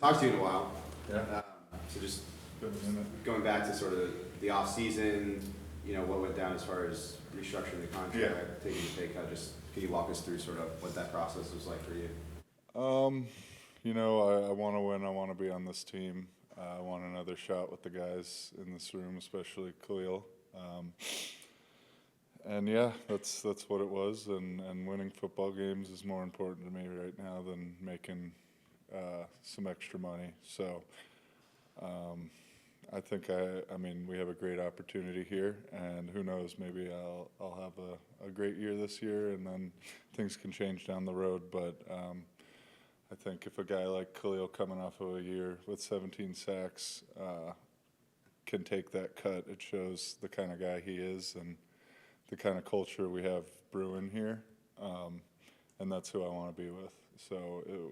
talked to you in a while. Yeah. So just going back to sort of the offseason, what went down as far as restructuring the contract, taking a pay cut, just can you walk us through sort of what that process was like for you? I want to win. I want to be on this team. I want another shot with the guys in this room, especially Khalil. And yeah, that's what it was. And winning football games is more important to me right now than making some extra money. So I think we have a great opportunity here, and who knows, maybe I'll have a great year this year, and then things can change down the road. But I think if a guy like Khalil coming off of a year with 17 sacks can take that cut, it shows the kind of guy he is and the kind of culture we have brewing here, and that's who I want to be with. So it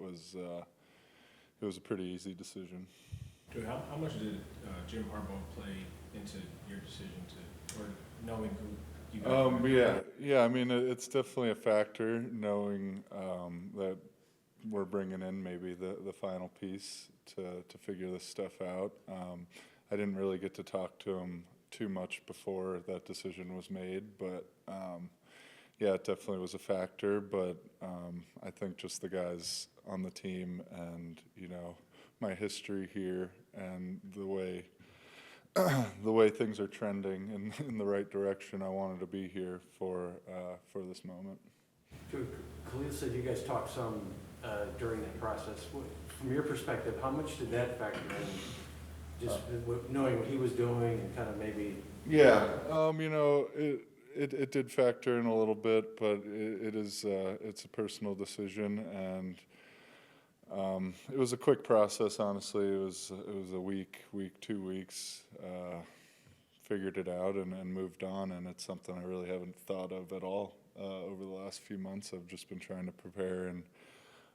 was a pretty easy decision. Joey, how much did Jim Harbaugh play into your decision or knowing who you guys were? Yeah. I mean, it's definitely a factor knowing that we're bringing in maybe the final piece to figure this stuff out. I didn't really get to talk to him too much before that decision was made, but yeah, it definitely was a factor. But I think just the guys on the team and my history here and the way things are trending in the right direction, I wanted to be here for this moment. Khalil said you guys talked some during that process. From your perspective, how much did that factor in? Just knowing what he was doing and kind of maybe. Yeah, it did factor in a little bit, but it's a personal decision, and it was a quick process. Honestly, it was a week, 2 weeks. Figured it out and moved on, and it's something I really haven't thought of at all over the last few months. I've just been trying to prepare, and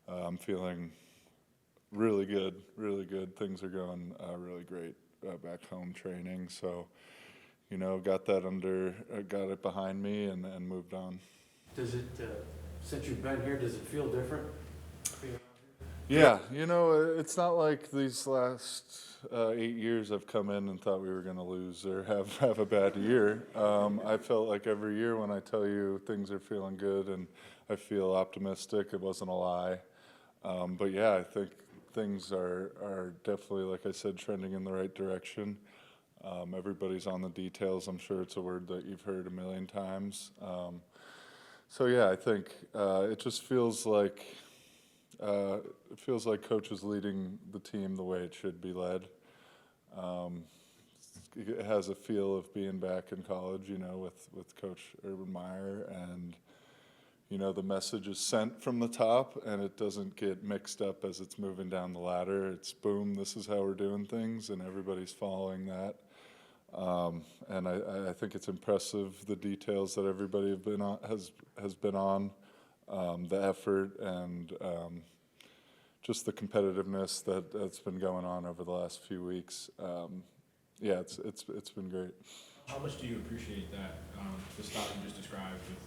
I'm feeling really good, really good. Things are going really great back home training. So, got it behind me and moved on. Does it, since you've been here, does it feel different? Yeah, it's not like these last 8 years I've come in and thought we were going to lose or have a bad year. I felt like every year when I tell you things are feeling good and I feel optimistic, it wasn't a lie. But yeah, I think things are definitely, like I said, trending in the right direction. Everybody's on the details. I'm sure it's a word that you've heard a million times. So yeah, I think it just feels like coach is leading the team the way it should be led. It has a feel of being back in college, with Coach Urban Meyer, and the message is sent from the top, and it doesn't get mixed up as it's moving down the ladder. It's boom, this is how we're doing things, and everybody's following that. And I think it's impressive, the details that everybody has been on, the effort, and just the competitiveness that's been going on over the last few weeks. Yeah, it's been great. How much do you appreciate that, the style you just described with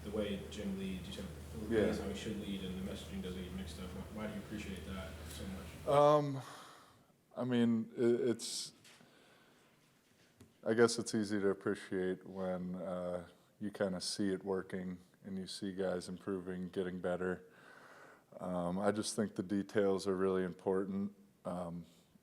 the way Jim leads? You said that's how he should lead, and the messaging doesn't get mixed up. Why do you appreciate that so much? I mean, I guess it's easy to appreciate when you kind of see it working and you see guys improving, getting better. I just think the details are really important.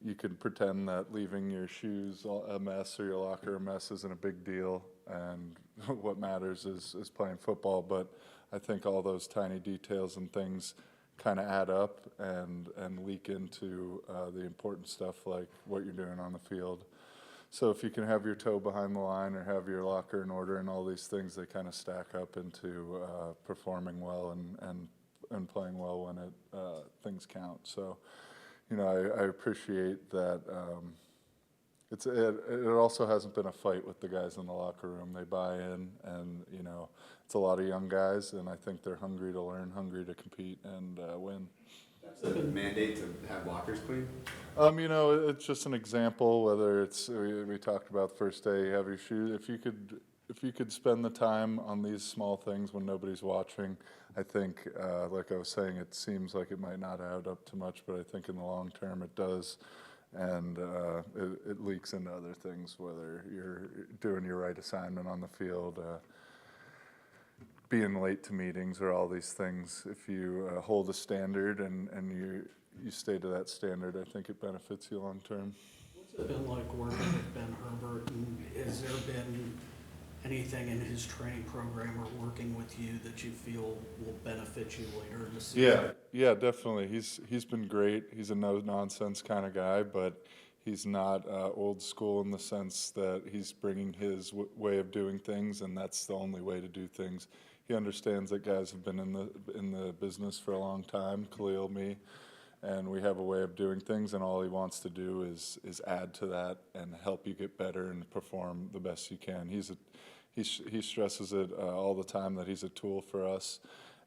You can pretend that leaving your shoes a mess or your locker a mess isn't a big deal, and what matters is playing football. But I think all those tiny details and things kind of add up and leak into the important stuff like what you're doing on the field. So if you can have your toe behind the line or have your locker in order and all these things, they kind of stack up into performing well and playing well when things count. So, I appreciate that. It also hasn't been a fight with the guys in the locker room. They buy in, and it's a lot of young guys, and I think they're hungry to learn, hungry to compete and win. That's a mandate to have lockers clean? It's just an example. Whether it's we talked about the first day, you have your shoes. if you could spend the time on these small things when nobody's watching, I think, like I was saying, it seems like it might not add up to much, but I think in the long term it does. And it leaks into other things, whether you're doing your right assignment on the field, being late to meetings, or all these things. If you hold a standard and you stay to that standard, I think it benefits you long term. What's it been like working with Ben Herbert, and has there been anything in his training program or working with you that you feel will benefit you later in the season? Yeah, definitely. He's been great. He's a no-nonsense kind of guy, but he's not old school in the sense that he's bringing his way of doing things, and that's the only way to do things. He understands that guys have been in the business for a long time, Khalil, me, and we have a way of doing things, and all he wants to do is add to that and help you get better and perform the best you can. He stresses it all the time that he's a tool for us,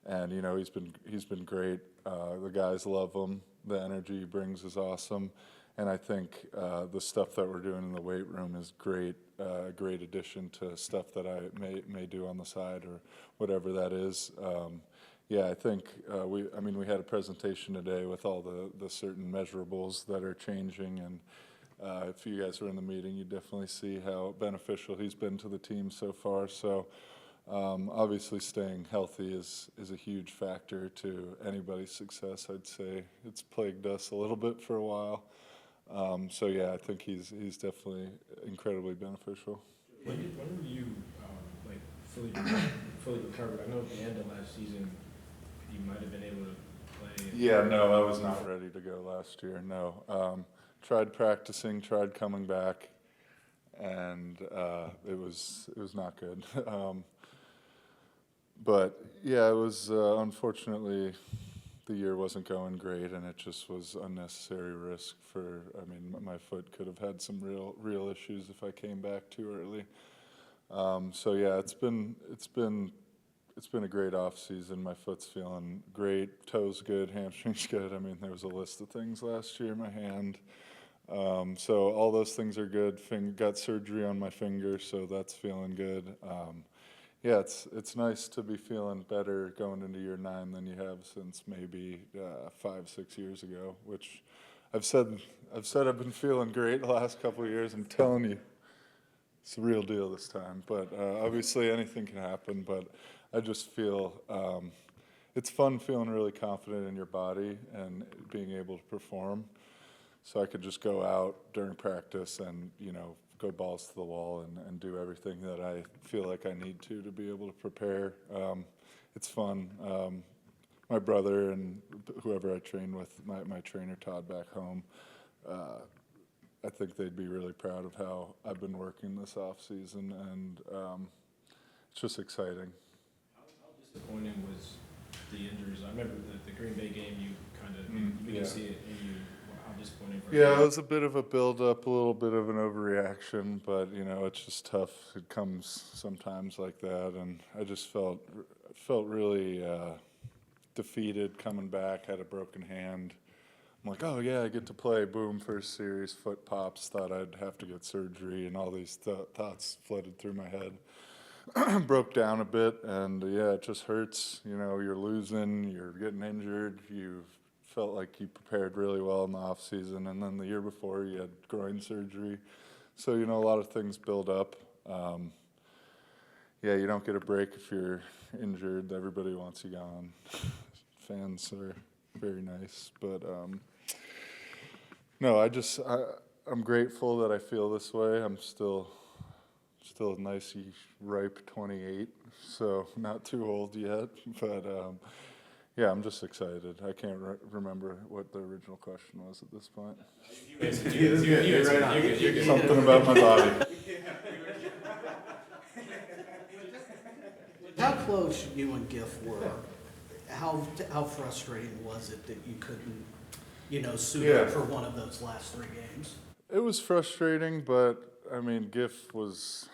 and he's been great. The guys love him. The energy he brings is awesome, and I think the stuff that we're doing in the weight room is great. Great addition to stuff that I may do on the side or whatever that is. Yeah, I think we had a presentation today with all the certain measurables that are changing, and if you guys were in the meeting, you definitely see how beneficial he's been to the team so far. So obviously staying healthy is a huge factor to anybody's success, I'd say. It's plagued us a little bit for a while. So yeah, I think he's definitely incredibly beneficial. When were you fully recovered? I know at the end of last season you might have been able to play. Yeah, no, I was not ready to go last year. No, tried practicing, tried coming back, and it was not good. But yeah, it was unfortunately the year wasn't going great, and it just was unnecessary risk for. I mean, my foot could have had some real issues if I came back too early. So yeah, it's been a great off season. My foot's feeling great, toes good, hamstrings good. I mean, there was a list of things last year. My hand. So all those things are good. Got surgery on my finger, so that's feeling good. Yeah, it's nice to be feeling better going into year 9 than you have since maybe 5-6 years ago. Which I've said I've been feeling great the last couple of years. I'm telling you, it's the real deal this time. But obviously anything can happen. But I just feel it's fun feeling really confident in your body and being able to perform. So I could just go out during practice and go balls to the wall and do everything that I feel like I need to be able to prepare. It's fun. My brother and whoever I train with, my trainer Todd back home, I think they'd be really proud of how I've been working this off season, and it's just exciting. How disappointing was the injuries? I remember the Green Bay game. You kind of you could see it in you. How disappointing. Yeah, it was a bit of a build-up, a little bit of an overreaction, but it's just tough. It comes sometimes like that, and I just felt really defeated coming back. Had a broken hand. I'm like, oh yeah, I get to play. Boom, first series, foot pops. Thought I'd have to get surgery, and all these thoughts flooded through my head. Broke down a bit, and yeah, it just hurts. You're losing, you're getting injured. You've felt like you prepared really well in the off season, and then the year before you had groin surgery. So a lot of things build up. Yeah, you don't get a break if you're injured. Everybody wants you gone. Fans are very nice, but no, I'm grateful that I feel this way. I'm still a nice, ripe 28, so not too old yet, but yeah, I'm just excited. I can't remember what the original question was at this point. Something about my body. How close you and Giff were? How frustrating was it that you couldn't, suit up for one of those last 3 games? It was frustrating, but I mean, Giff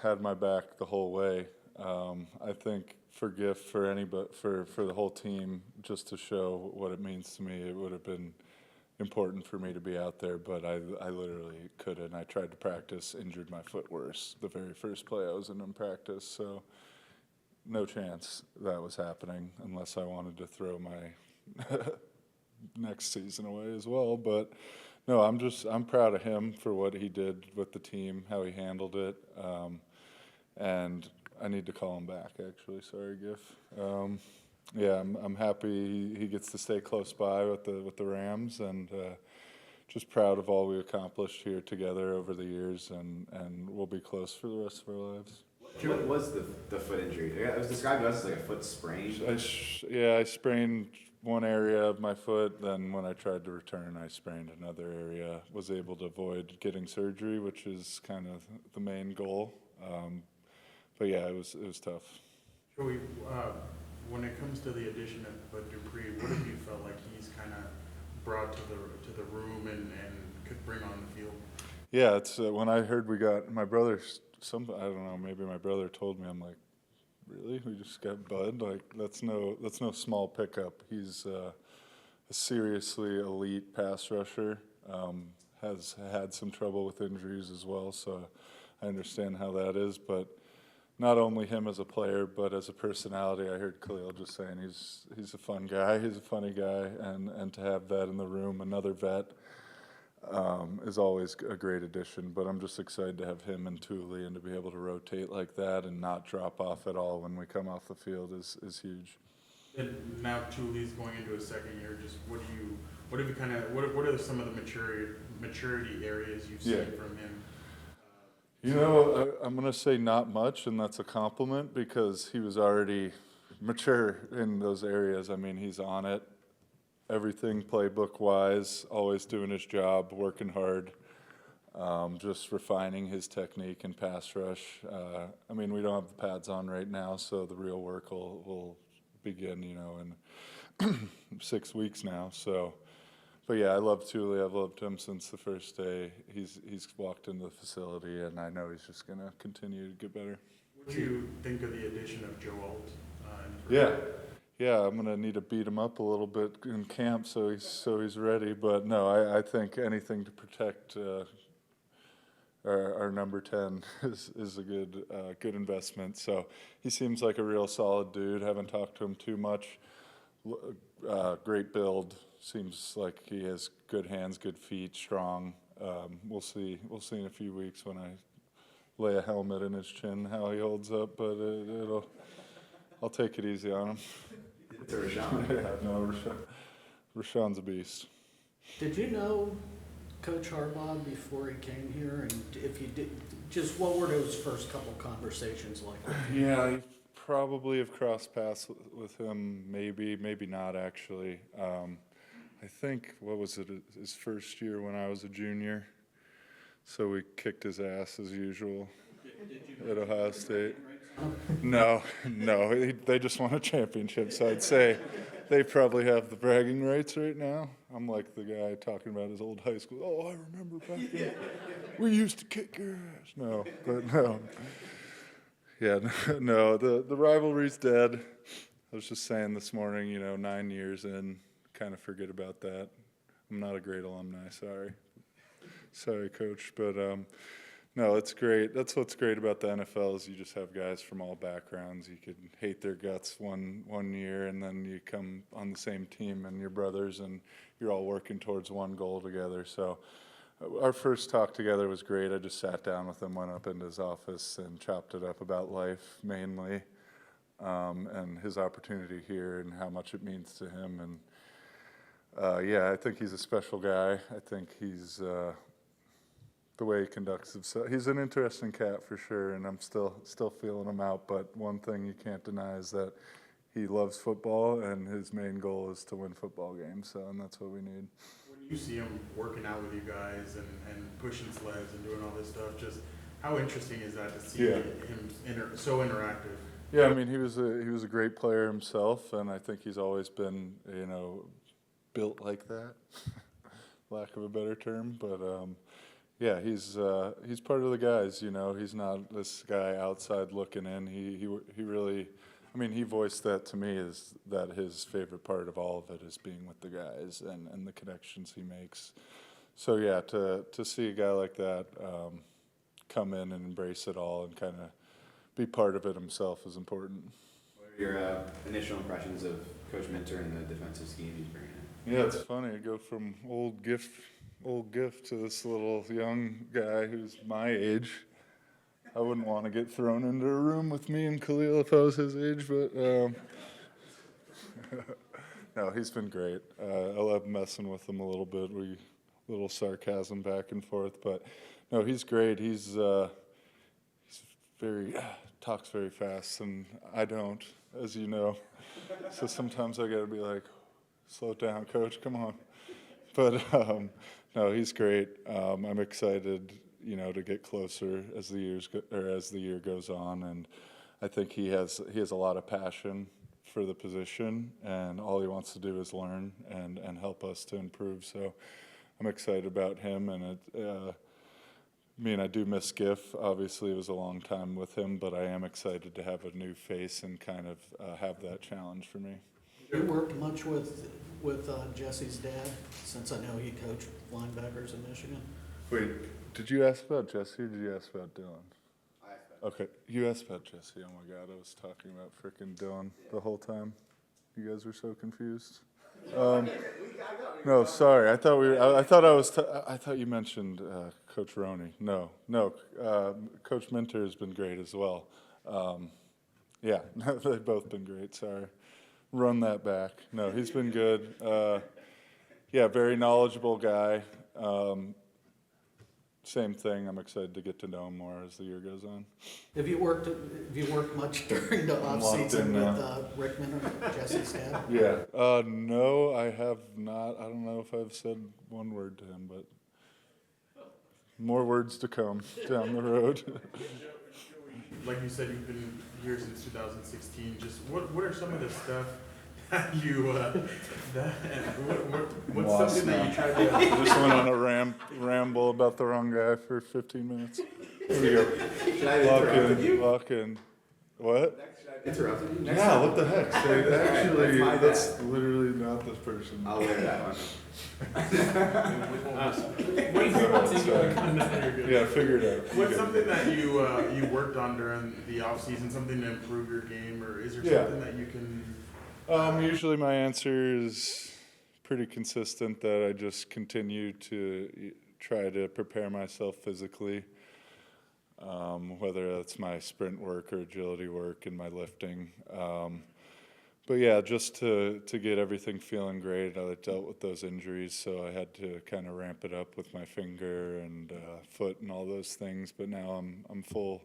had my back the whole way. I think for Giff, for anybody, for the whole team, just to show what it means to me, it would have been, important for me to be out there, but I literally couldn't. I tried to practice, injured my foot worse the very first play I was in practice, so no chance that was happening unless I wanted to throw my next season away as well. But no, I'm proud of him for what he did with the team, how he handled it, and I need to call him back, actually. Sorry, Giff. Yeah, I'm happy he gets to stay close by with the Rams, and just proud of all we accomplished here together over the years, and we'll be close for the rest of our lives. What was the foot injury? It was described to us as like a foot sprain. I sprained one area of my foot. Then when I tried to return, I sprained another area. Was able to avoid getting surgery, which is kind of the main goal. But yeah, it was tough. Joey, when it comes to the addition of Dupree, what have you felt like he's kind of brought to the room and could bring on the field? Yeah, it's when I heard we got my brother. I don't know. Maybe my brother told me. I'm like, really? We just got Bud? Like that's no small pickup. He's a seriously elite pass rusher. Has had some trouble with injuries as well, so I understand how that is. But not only him as a player, but as a personality. I heard Khalil just saying he's a fun guy. He's a funny guy, and to have that in the room, another vet, is always a great addition. But I'm just excited to have him and Thule, and to be able to rotate like that and not drop off at all when we come off the field is huge. And now Thule's going into his second year. Just what are some of the maturity areas you've seen from him? You know, I'm going to say not much, and that's a compliment because he was already mature in those areas. I mean, he's on it. Everything playbook-wise, always doing his job, working hard, just refining his technique and pass rush. I mean, we don't have the pads on right now, so the real work will begin, in 6 weeks now. So, but yeah, I love Thule. I've loved him since the first day he's walked into the facility, and I know he's just going to continue to get better. What do you think of the addition of Joe Alt? Yeah, I'm gonna need to beat him up a little bit in camp so he's ready. But no, I think anything to protect our number 10 is a good investment. So he seems like a real solid dude. Haven't talked to him too much. Great build. Seems like he has good hands, good feet, strong. We'll see in a few weeks when I lay a helmet in his chin how he holds up. But I'll take it easy on him. To Rashawn. Yeah, no, Rashawn's a beast. Did you know Coach Harbaugh before he came here? And if you did, just what were those first couple conversations like? Yeah, I probably have crossed paths with him, maybe not actually. I think, what was it, his first year when I was a junior? So we kicked his ass as usual at Ohio State. No, they just won a championship, so I'd say they probably have the bragging rights right now. I'm like the guy talking about his old high school. Oh, I remember back then. We used to kick your ass. No, but no. Yeah, no, the rivalry's dead. I was just saying this morning, 9 years in, kind of forget about that. I'm not a great alumni, sorry, Coach, but no, it's great. That's what's great about the NFL is you just have guys from all backgrounds. You could hate their guts one year, and then you come on the same team and you're brothers, and you're all working towards one goal together. So our first talk together was great. I just sat down with him, went up into his office, and chopped it up about life mainly, and his opportunity here and how much it means to him. And yeah, I think he's a special guy. I think he's the way he conducts himself. He's an interesting cat for sure, and I'm still feeling him out. But one thing you can't deny is that he loves football, and his main goal is to win football games. So, and that's what we need. When you see him working out with you guys and pushing sleds and doing all this stuff, just how interesting is that to see him so interactive? Yeah, I mean, he was a great player himself, and I think he's always been, built like that, lack of a better term. But yeah, he's part of the guys. He's not this guy outside looking in. He really I mean, he voiced that to me, is that his favorite part of all of it is being with the guys and the connections he makes. So yeah, to see a guy like that come in and embrace it all and kind of be part of it himself is important. What are your initial impressions of Coach Minter and the defensive scheme he's bringing in? Yeah, it's funny. I go from old gift to this little young guy who's my age. I wouldn't want to get thrown into a room with me and Khalil if I was his age, but no, he's been great. I love messing with him a little bit. Little sarcasm back and forth, but no, he's great. He's very talks very fast, and I don't, as you know. So sometimes I got to be like, slow down, coach, come on. But no, he's great. I'm excited, to get closer as the year goes on, and I think he has a lot of passion for the position, and all he wants to do is learn and help us to improve. So I'm excited about him, and I do miss Giff. Obviously, it was a long time with him, but I am excited to have a new face and kind of have that challenge for me. You worked much with Jesse's dad, since I know he coached linebackers in Michigan. Wait, did you ask about Jesse or did you ask about Dylan? I asked about Okay, you asked about Jesse. Oh my God, I was talking about frickin' Dylan the whole time. You guys were so confused. No, sorry. I thought you mentioned Coach Roney. No. Coach Minter has been great as well. Yeah, they've both been great. Sorry. Run that back. No, he's been good. Yeah, very knowledgeable guy. Same thing. I'm excited to get to know him more as the year goes on. Have you worked much during the offseason with Rick Minter, Jesse's dad? Yeah. No, I have not. I don't know if I've said one word to him, but more words to come down the road. Like you said, you've been here since 2016. Just what are some of the stuff that you what's something that you tried to Just went on a ramble about the wrong guy for 15 minutes. Here we go. Should I have interrupted you? Walk in. What? Should I have interrupted you? Next Yeah, time. what the heck? So That's my bad. that's literally not this person. I'll wear that one. Yeah, figure it out. What's something that you worked on during the off season? Something to improve your game, or is there Yeah. something that you can? Usually my answer is pretty consistent, that I just continue to try to prepare myself physically, whether that's my sprint work or agility work and my lifting. But yeah, just to get everything feeling great. I dealt with those injuries, so I had to kind of ramp it up with my finger and foot and all those things. But now I'm full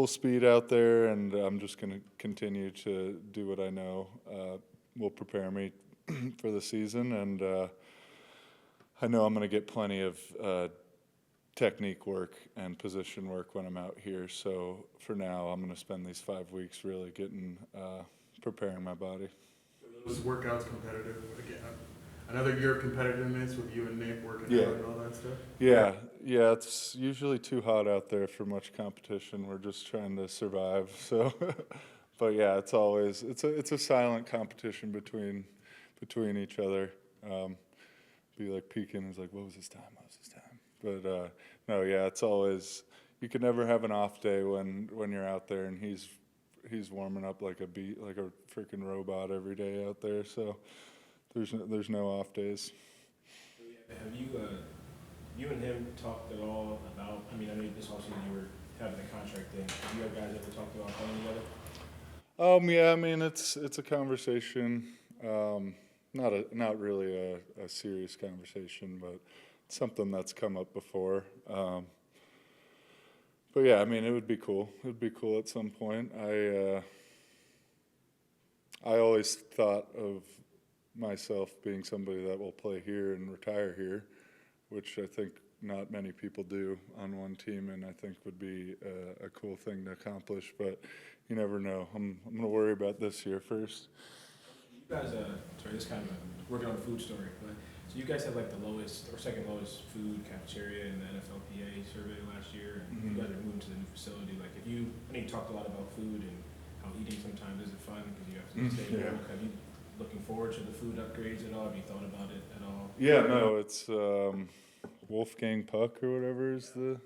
speed out there, and I'm just going to continue to do what I know will prepare me for the season. And I know I'm going to get plenty of technique work and position work when I'm out here. So for now, I'm going to spend these 5 weeks really preparing my body. Those workouts competitive again. Another year of competitiveness with you and Nate working Yeah. out and all that stuff. Yeah, it's usually too hot out there for much competition. We're just trying to survive. So, but yeah, it's a silent competition between each other. Be like peeking, is like, what was his time? But no, yeah, it's always, you can never have an off day when you're out there, and he's warming up like a freaking robot every day out there. So there's no off days. Have you and him talked at all about, I know this offseason you were having a contract thing. Have you guys ever talked about playing together? Yeah, it's a conversation. Not really a serious conversation, but something that's come up before. But yeah, it would be cool. It would be cool at some point. I always thought of myself being somebody that will play here and retire here, which I think not many people do on one team, and I think would be a cool thing to accomplish. But you never know. I'm going to worry about this year first. You guys, sorry, this is kind of working on a food story, but so you guys had like the lowest or second lowest food cafeteria in the NFLPA survey last year, and you guys are moving to the new facility. Like, you talked a lot about food and how eating sometimes isn't fun because you have to stay Yeah. woke. Have you looking forward to the food upgrades at all? Have you thought about it at all? Yeah, no, it's Wolfgang Puck or whatever is the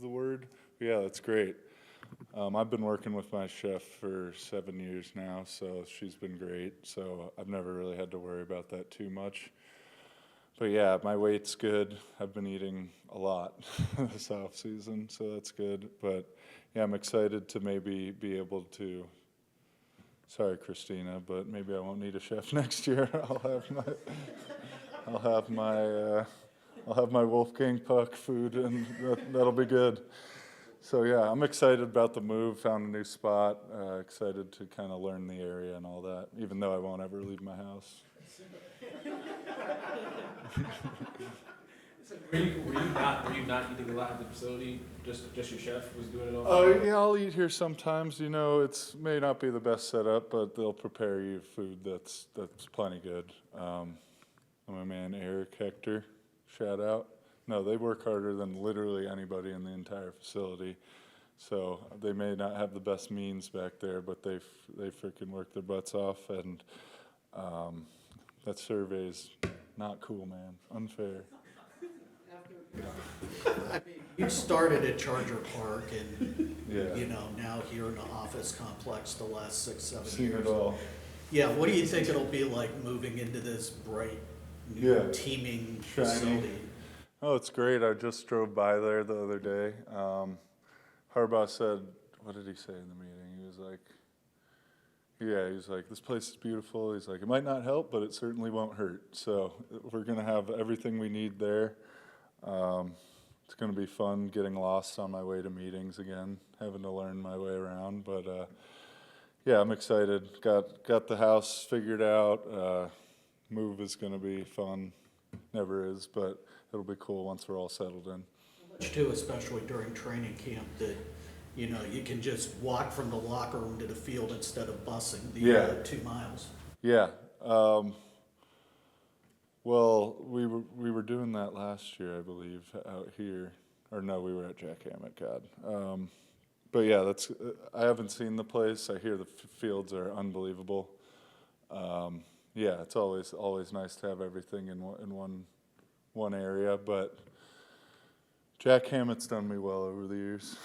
word. Yeah, that's great. I've been working with my chef for 7 years now, so she's been great. So I've never really had to worry about that too much. But yeah, my weight's good. I've been eating a lot this off season, so that's good. But yeah, I'm excited to maybe be able to. Sorry, Christina, but maybe I won't need a chef next year. I'll have my Wolfgang Puck food, and that'll be good. So yeah, I'm excited about the move. Found a new spot. Excited to kind of learn the area and all that. Even though I won't ever leave my house. Were you not eating a lot at the facility? Just your chef was doing it all? Oh yeah, I'll eat here sometimes. You know, it's may not be the best setup, but they'll prepare you food that's plenty good. My man Eric Hector, shout out. No, they work harder than literally anybody in the entire facility. So they may not have the best means back there, but they freaking work their butts off, and that survey's not cool, man. Unfair. I mean, you started at Charger Park and, Yeah. you know, now here in the office complex the last 6-7 Seen years. it all. Yeah, what do you think it'll be like moving into this bright, new Yeah. teeming Shiny. facility? Oh, it's great. I just drove by there the other day. Harbaugh said, what did he say in the meeting? He was like, this place is beautiful. He's like, it might not help, but it certainly won't hurt. So we're going to have everything we need there. It's going to be fun getting lost on my way to meetings again, having to learn my way around. But yeah, I'm excited. Got the house figured out. Move is going to be fun. Never is, but it'll be cool once we're all settled in. Much too, especially during training camp, that, you know, you can just walk from the locker room to the field instead of busing the 2 miles. Yeah. Well, we were doing that last year, I believe, out here. Or no, we were at Jack Hammett, God. But yeah, that's. I haven't seen the place. I hear the fields are unbelievable. Yeah, it's always nice to have everything in one area. But Jack Hammett's done me well over the years.